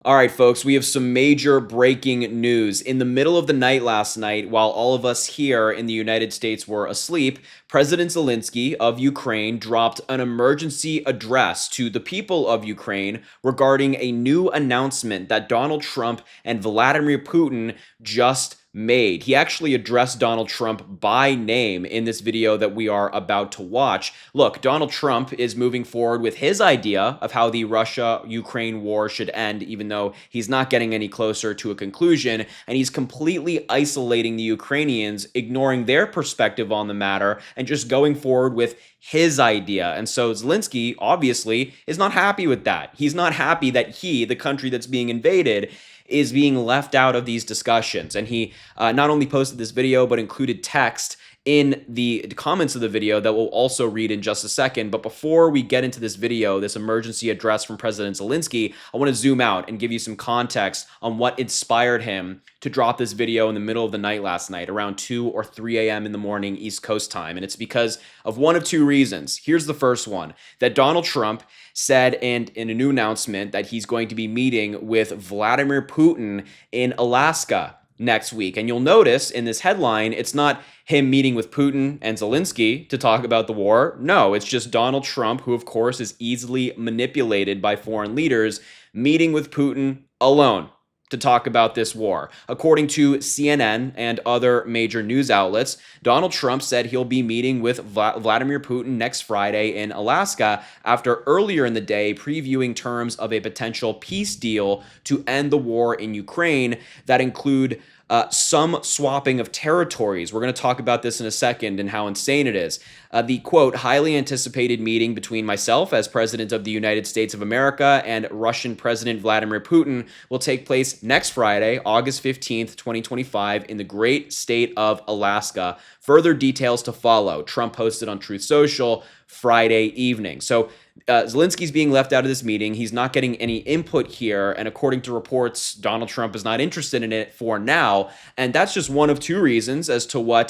All right, folks, we have some major breaking news. In the middle of the night last night, while all of us here in the United States were asleep, President Zelensky of Ukraine dropped an emergency address to the people of Ukraine regarding a new announcement that Donald Trump and Vladimir Putin just made. He actually addressed Donald Trump by name in this video that we are about to watch. Look, Donald Trump is moving forward with his idea of how the Russia-Ukraine war should end, even though he's not getting any closer to a conclusion, and he's completely isolating the Ukrainians, ignoring their perspective on the matter, and just going forward with his idea. And so Zelensky, obviously, is not happy with that. He's not happy that he, the country that's being invaded, is being left out of these discussions. And he not only posted this video, but included text in the comments of the video that we'll also read in just a second. But before we get into this video, this emergency address from President Zelensky, I want to zoom out and give you some context on what inspired him to drop this video in the middle of the night last night, around 2 or 3 a.m. in the morning East Coast time. And it's because of one of two reasons. Here's the first one, that Donald Trump said in a new announcement that he's going to be meeting with Vladimir Putin in Alaska next week. And you'll notice in this headline, it's not him meeting with Putin and Zelensky to talk about the war. No, it's just Donald Trump, who of course is easily manipulated by foreign leaders, meeting with Putin alone to talk about this war. According to CNN and other major news outlets, Donald Trump said he'll be meeting with Vladimir Putin next Friday in Alaska after earlier in the day previewing terms of a potential peace deal to end the war in Ukraine that include some swapping of territories. We're going to talk about this in a second and how insane it is. The, quote, highly anticipated meeting between myself as President of the United States of America and Russian President Vladimir Putin will take place next Friday, August 15th, 2025, in the great state of Alaska. Further details to follow. Trump posted on Truth Social Friday evening. So Zelensky's being left out of this meeting. He's not getting any input here. And according to reports, Donald Trump is not interested in it for now. And that's just one of two reasons as to why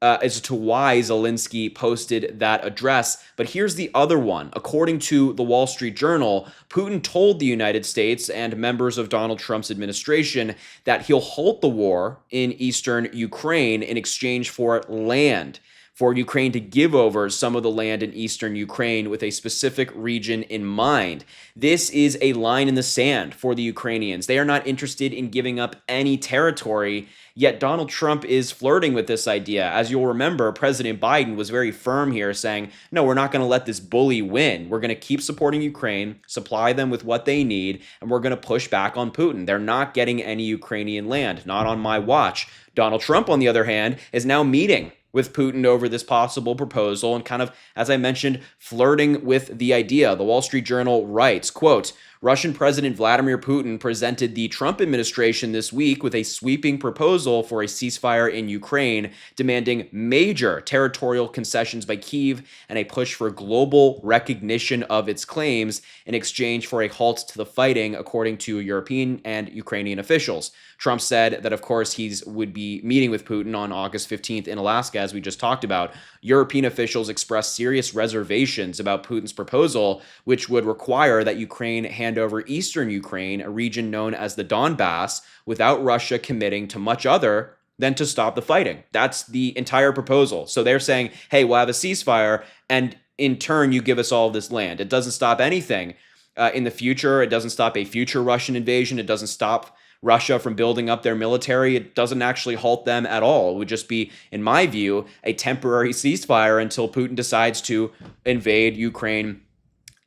Zelensky posted that address. But here's the other one. According to the Wall Street Journal, Putin told the United States and members of Donald Trump's administration that he'll halt the war in eastern Ukraine in exchange for land, for Ukraine to give over some of the land in eastern Ukraine with a specific region in mind. This is a line in the sand for the Ukrainians. They are not interested in giving up any territory, yet Donald Trump is flirting with this idea. As you'll remember, President Biden was very firm here, saying, no, we're not going to let this bully win. We're going to keep supporting Ukraine, supply them with what they need, and we're going to push back on Putin. They're not getting any Ukrainian land, not on my watch. Donald Trump, on the other hand, is now meeting with Putin over this possible proposal and kind of, as I mentioned, flirting with the idea. The Wall Street Journal writes, quote, Russian President Vladimir Putin presented the Trump administration this week with a sweeping proposal for a ceasefire in Ukraine, demanding major territorial concessions by Kyiv and a push for global recognition of its claims in exchange for a halt to the fighting, according to European and Ukrainian officials. Trump said that, of course, he would be meeting with Putin on August 15th in Alaska, as we just talked about. European officials expressed serious reservations about Putin's proposal, which would require that Ukraine hand over eastern Ukraine, a region known as the Donbass, without Russia committing to much other than to stop the fighting. That's the entire proposal. So they're saying, hey, we'll have a ceasefire, and in turn, you give us all of this land. It doesn't stop anything in the future. It doesn't stop a future Russian invasion. It doesn't stop Russia from building up their military. It doesn't actually halt them at all. It would just be, in my view, a temporary ceasefire until Putin decides to invade Ukraine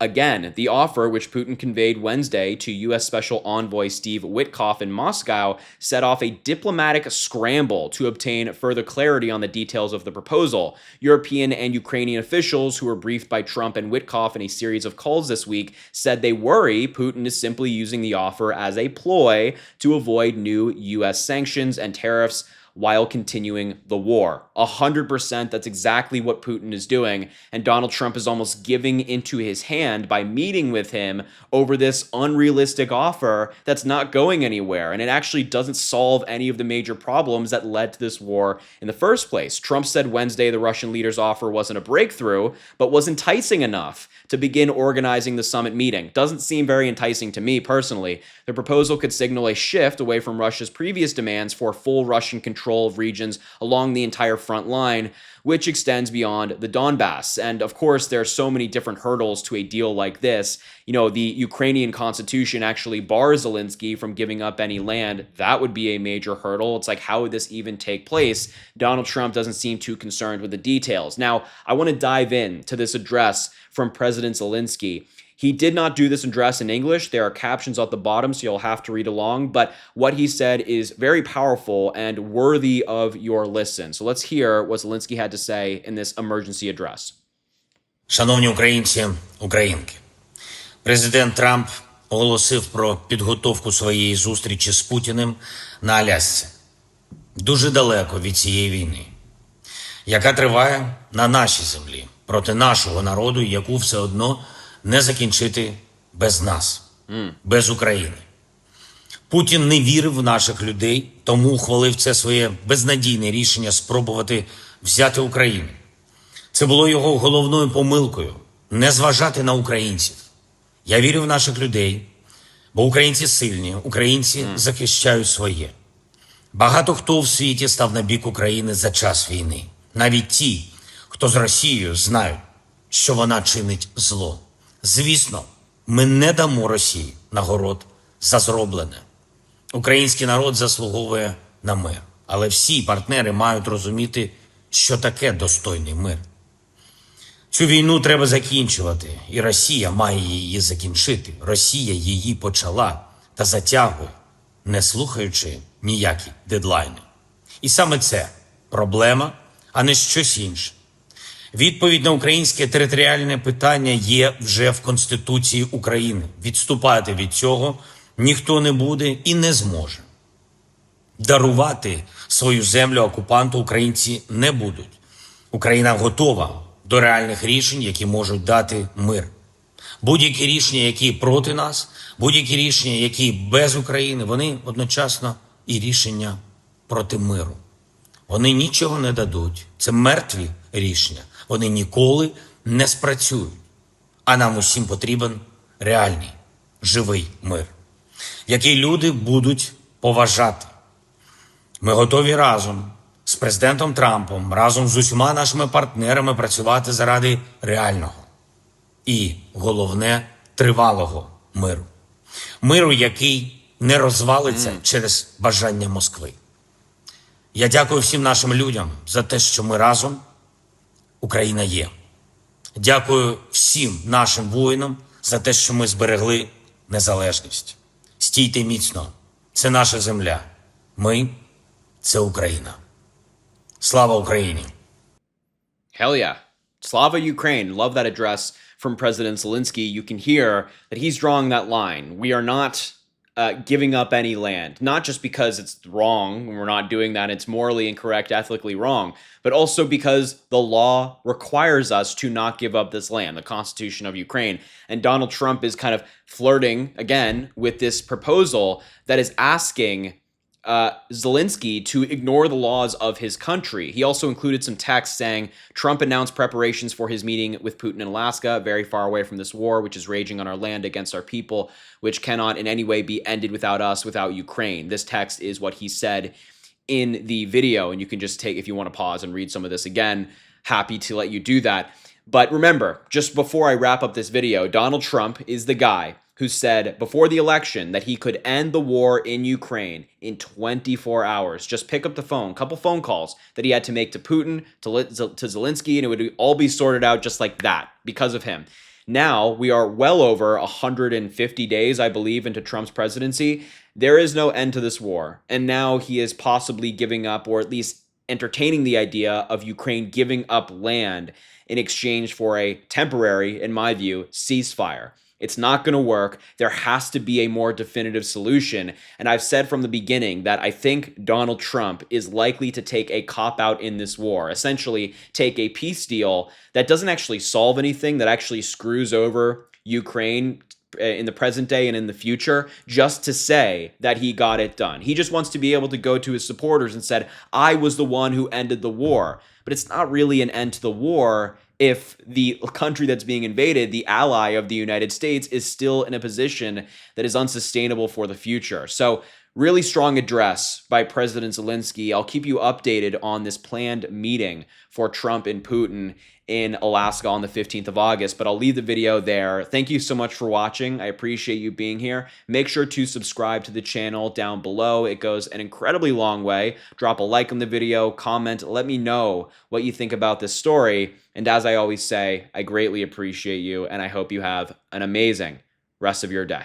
again. The offer, which Putin conveyed Wednesday to U.S. Special Envoy Steve Witkoff in Moscow, set off a diplomatic scramble to obtain further clarity on the details of the proposal. European and Ukrainian officials who were briefed by Trump and Witkoff in a series of calls this week said they worry Putin is simply using the offer as a ploy to avoid new U.S. sanctions and tariffs while continuing the war. 100%, that's exactly what Putin is doing. And Donald Trump is almost giving into his hand by meeting with him over this unrealistic offer that's not going anywhere. And it actually doesn't solve any of the major problems that led to this war in the first place. Trump said Wednesday the Russian leader's offer wasn't a breakthrough, but was enticing enough to begin organizing the summit meeting. Doesn't seem very enticing to me personally. The proposal could signal a shift away from Russia's previous demands for full Russian control of regions along the entire front line, which extends beyond the Donbass. And of course, there are so many different hurdles to a deal like this. You know, the Ukrainian constitution actually bars Zelensky from giving up any land. That would be a major hurdle. It's like, how would this even take place? Donald Trump doesn't seem too concerned with the details. Now, I want to dive in to this address from President Zelensky. He did not do this address in English. There are captions at the bottom, so you'll have to read along. But what he said is very powerful and worthy of your listen. So let's hear what Zelensky had to say in this emergency address. Шановні українці, українки, президент Трамп оголосив про підготовку своєї зустрічі з Путіним на Алясці. Дуже далеко від цієї війни, яка триває на нашій землі, проти нашого народу, яку все одно не закінчити без нас, без України. Путін не вірив в наших людей, тому ухвалив це своє безнадійне рішення спробувати взяти Україну. Це було його головною помилкою – не зважати на українців. Я вірю в наших людей, бо українці сильні, українці захищають своє. Багато хто в світі став на бік України за час війни. Навіть ті, хто з Росією, знають, що вона чинить зло. Звісно, ми не дамо Росії нагород за зроблене. Український народ заслуговує на мир. Але всі партнери мають розуміти, що таке достойний мир. Цю війну треба закінчувати, і Росія має її закінчити. Росія її почала та затягує, не слухаючи ніякі дедлайни. І саме це проблема, а не щось інше. Відповідь на українське територіальне питання є вже в Конституції України. Відступати від цього ніхто не буде і не зможе. Дарувати свою землю окупанту українці не будуть. Україна готова до реальних рішень, які можуть дати мир. Будь-які рішення, які проти нас, будь-які рішення, які без України, вони одночасно і рішення проти миру. Вони нічого не дадуть. Це мертві рішення. Вони ніколи не спрацюють. А нам усім потрібен реальний, живий мир, який люди будуть поважати. Ми готові разом з президентом Трампом, разом з усіма нашими партнерами працювати заради реального і, головне, тривалого миру. Миру, який не розвалиться через бажання Москви. Я дякую всім нашим людям за те, що ми разом. Україна є. Дякую всім нашим воїнам за те, що ми зберегли незалежність. Стійте міцно. Це наша земля. Ми – це Україна. Слава Україні! Hell yeah. Slava Ukraine. Love that address from President Zelensky. You can hear that he's drawing that line. We are not giving up any land, not just because it's wrong, we're not doing that, it's morally incorrect, ethically wrong, but also because the law requires us to not give up this land, the Constitution of Ukraine. And Donald Trump is kind of flirting, again, with this proposal that is asking Zelensky to ignore the laws of his country. He also included some text saying Trump announced preparations for his meeting with Putin in Alaska, very far away from this war, which is raging on our land against our people, which cannot in any way be ended without us, without Ukraine. This text is what he said in the video, and you can just take, if you want to pause and read some of this again, happy to let you do that. But remember, just before I wrap up this video, Donald Trump is the guy who said before the election that he could end the war in Ukraine in 24 hours. Just pick up the phone, couple phone calls that he had to make to Putin, to Zelensky, and it would all be sorted out just like that because of him. Now we are well over 150 days, I believe, into Trump's presidency. There is no end to this war. And now he is possibly giving up, or at least entertaining the idea of Ukraine giving up land in exchange for a temporary, in my view, ceasefire. It's not going to work. There has to be a more definitive solution. And I've said from the beginning that I think Donald Trump is likely to take a cop out in this war, essentially take a peace deal that doesn't actually solve anything, that actually screws over Ukraine in the present day and in the future, just to say that he got it done. He just wants to be able to go to his supporters and said, I was the one who ended the war. But it's not really an end to the war if the country that's being invaded, the ally of the United States, is still in a position that is unsustainable for the future. So really strong address by President Zelensky. I'll keep you updated on this planned meeting for Trump and Putin in Alaska on the 15th of August, but I'll leave the video there. Thank you so much for watching. I appreciate you being here. Make sure to subscribe to the channel down below. It goes an incredibly long way. Drop a like on the video, comment, let me know what you think about this story. And as I always say, I greatly appreciate you, and I hope you have an amazing rest of your day.